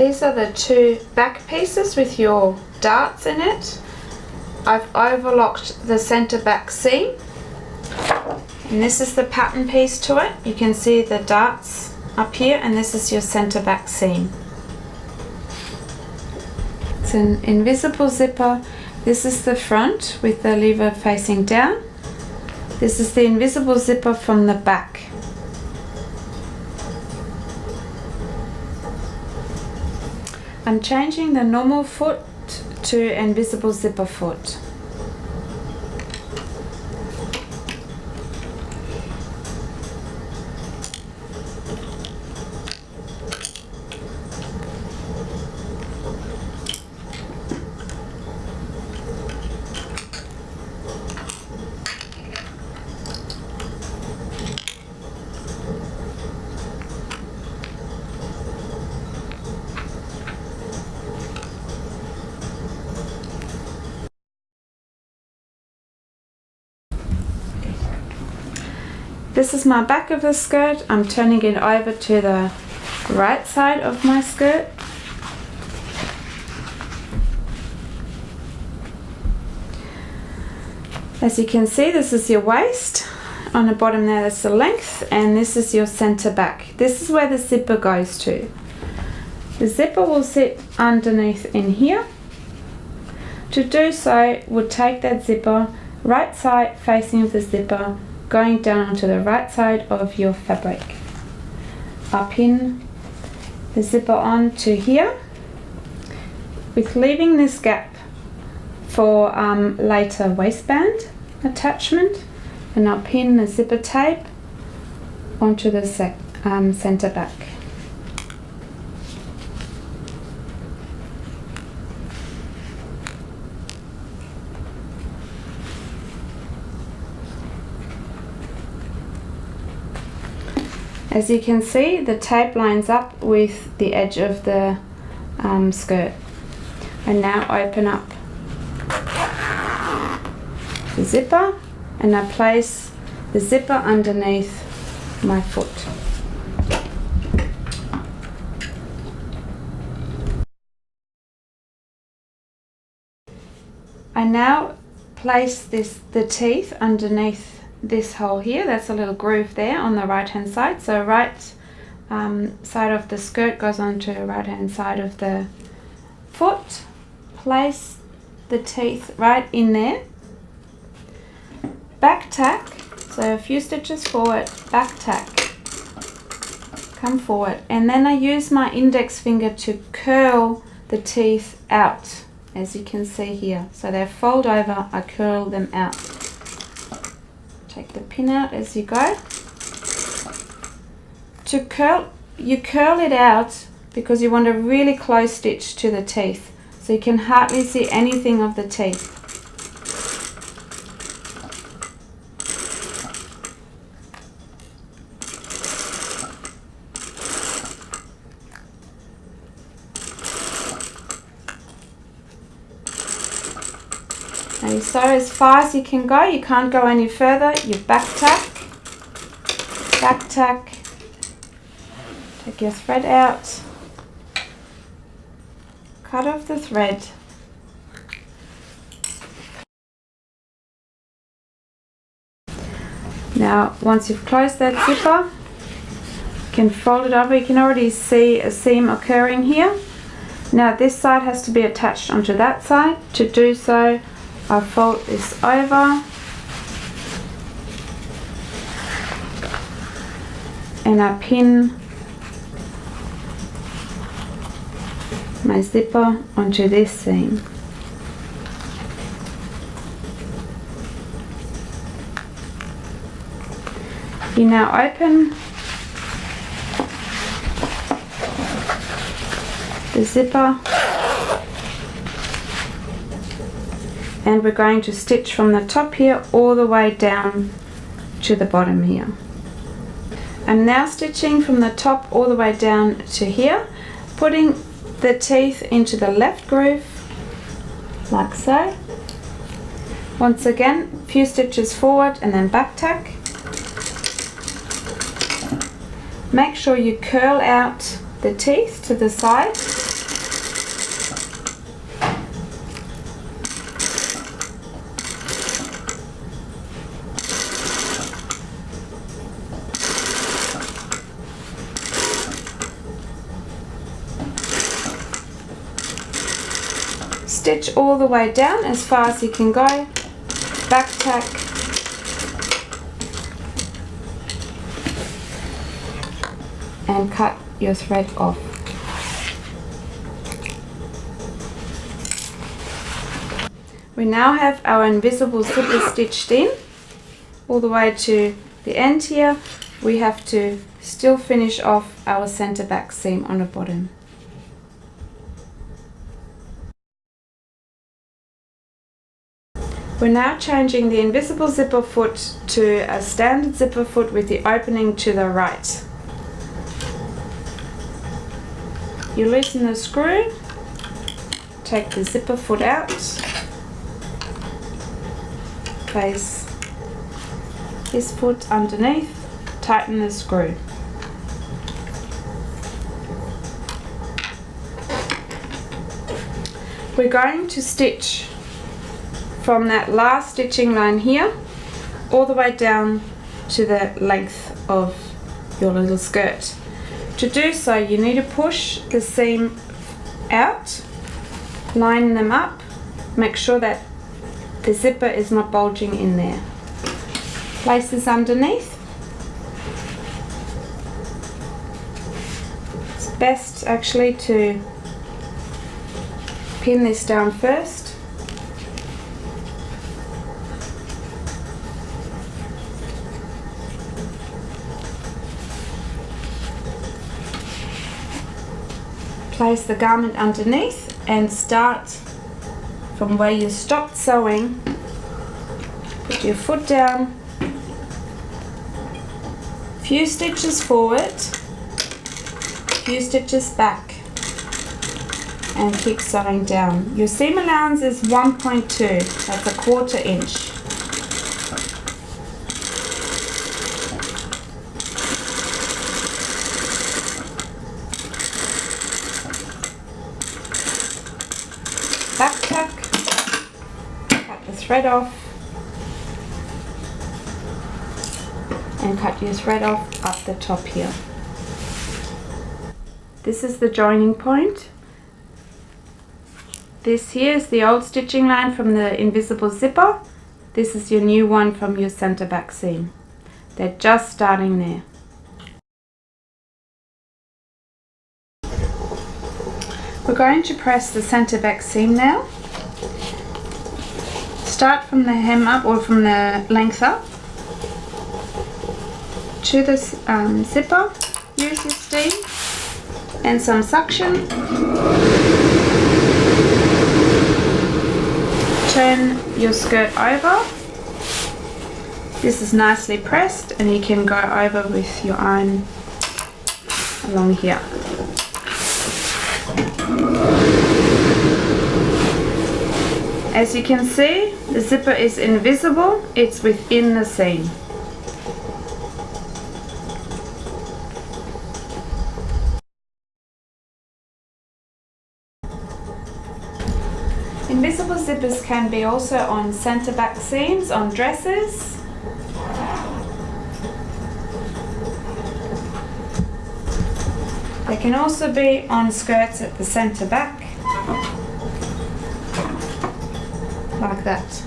These are the two back pieces with your darts in it. I've overlocked the center back seam, and this is the pattern piece to it. You can see the darts up here, and this is your center back seam. It's an invisible zipper. This is the front with the lever facing down. This is the invisible zipper from the back. I'm changing the normal foot to invisible zipper foot. This is my back of the skirt. I'm turning it over to the right side of my skirt. As you can see, this is your waist. On the bottom there, that's the length, and this is your center back. This is where the zipper goes to. The zipper will sit underneath in here. To do so, we'll take that zipper, right side facing of the zipper, going down onto the right side of your fabric. I'll pin the zipper on to here, with leaving this gap for later waistband attachment, and I'll pin the zipper tape onto the center back. As you can see, the tape lines up with the edge of the skirt. And now open up the zipper, and I place the zipper underneath my foot. I now place the teeth underneath this hole here. That's a little groove there on the right hand side. So right side of the skirt goes onto the right hand side of the foot. Place the teeth right in there. Back tack, so a few stitches forward, back tack, come forward, and then I use my index finger to curl the teeth out, as you can see here. So they fold over, I curl them out. Take the pin out as you go. You curl it out because you want a really close stitch to the teeth, so you can hardly see anything of the teeth. Now you sew as far as you can go. You can't go any further. You back tack, take your thread out, cut off the thread, now once you've closed that zipper, you can fold it over. You can already see a seam occurring here. Now this side has to be attached onto that side. To do so, I fold this over and I pin my zipper onto this seam. You now open the zipper, and we're going to stitch from the top here all the way down to the bottom here. I'm now stitching from the top all the way down to here, putting the teeth into the left groove like so. Once again, a few stitches forward and then back tack. Make sure you curl out the teeth to the side. stitch all the way down as far as you can go, back tack, and cut your thread off. We now have our invisible zipper stitched in all the way to the end here. We have to still finish off our center back seam on the bottom. We're now changing the invisible zipper foot to a standard zipper foot with the opening to the right. You loosen the screw, take the zipper foot out, place this foot underneath, tighten the screw. We're going to stitch from that last stitching line here all the way down to the length of your little skirt. To do so, you need to push the seam out, line them up, make sure that the zipper is not bulging in there. Place this underneath. It's best actually to pin this down first. Place the garment underneath and start from where you stopped sewing. Put your foot down, few stitches forward, few stitches back, and keep sewing down. Your seam allowance is 1.2, that's a 1/4 inch. Back tuck, cut the thread off, and cut your thread off up the top here. This is the joining point. This here is the old stitching line from the invisible zipper. This is your new one from your center back seam. They're just starting there. We're going to press the center back seam now. Start from the hem up or from the length up to the zipper. Use your steam and some suction. Turn your skirt over. This is nicely pressed and you can go over with your iron along here. As you can see, the zipper is invisible, it's within the seam. Invisible zippers can be also on center back seams, on dresses. They can also be on skirts at the center back. Like that.